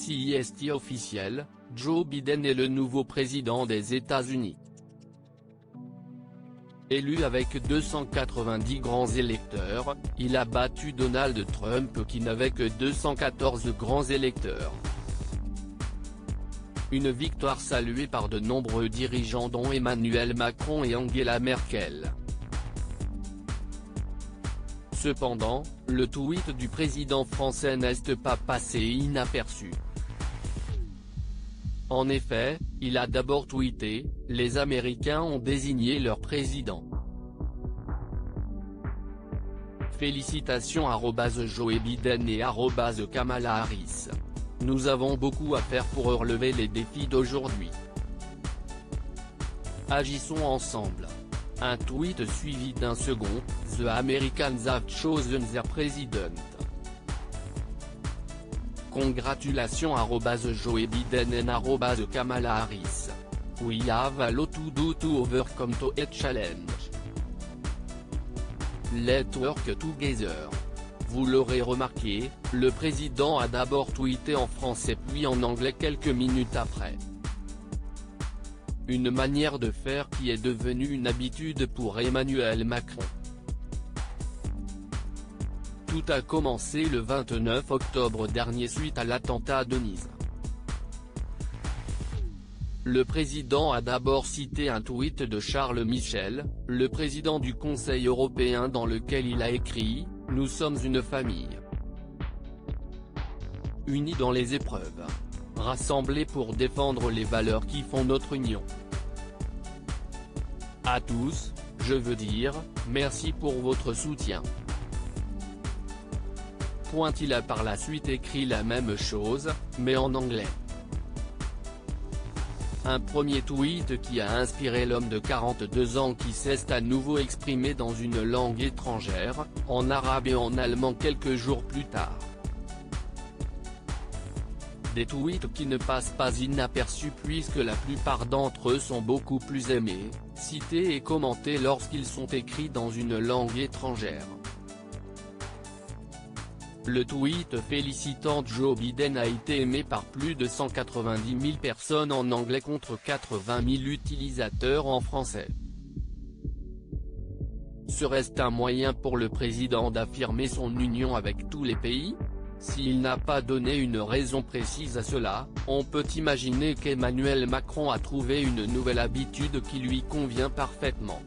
Si est officiel, Joe Biden est le nouveau président des États-Unis. Élu avec 290 grands électeurs, il a battu Donald Trump qui n'avait que 214 grands électeurs. Une victoire saluée par de nombreux dirigeants dont Emmanuel Macron et Angela Merkel. Cependant, le tweet du président français n'est pas passé inaperçu. En effet, il a d'abord tweeté « Les Américains ont désigné leur président. Félicitations @Joe Biden et @Kamala Harris. Nous avons beaucoup à faire pour relever les défis d'aujourd'hui. Agissons ensemble ». Un tweet suivi d'un second, The Americans have chosen their president. Congratulations @Joe Biden and @Kamala Harris. We have a lot to do to overcome the challenge. Let's work together. Vous l'aurez remarqué, le président a d'abord tweeté en français puis en anglais quelques minutes après. Une manière de faire qui est devenue une habitude pour Emmanuel Macron. Tout a commencé le 29 octobre dernier suite à l'attentat de Nice. Le président a d'abord cité un tweet de Charles Michel, le président du Conseil européen dans lequel il a écrit « Nous sommes une famille. Unis dans les épreuves. Rassemblés pour défendre les valeurs qui font notre union. À tous, je veux dire, merci pour votre soutien. » Il a par la suite écrit la même chose, mais en anglais. Un premier tweet qui a inspiré l'homme de 42 ans qui s'est à nouveau exprimé dans une langue étrangère, en arabe et en allemand quelques jours plus tard. Des tweets qui ne passent pas inaperçus puisque la plupart d'entre eux sont beaucoup plus aimés, cités et commentés lorsqu'ils sont écrits dans une langue étrangère. Le tweet félicitant Joe Biden a été aimé par plus de 190 000 personnes en anglais contre 80 000 utilisateurs en français. Serait-ce un moyen pour le président d'affirmer son union avec tous les pays? S'il n'a pas donné une raison précise à cela, on peut imaginer qu'Emmanuel Macron a trouvé une nouvelle habitude qui lui convient parfaitement.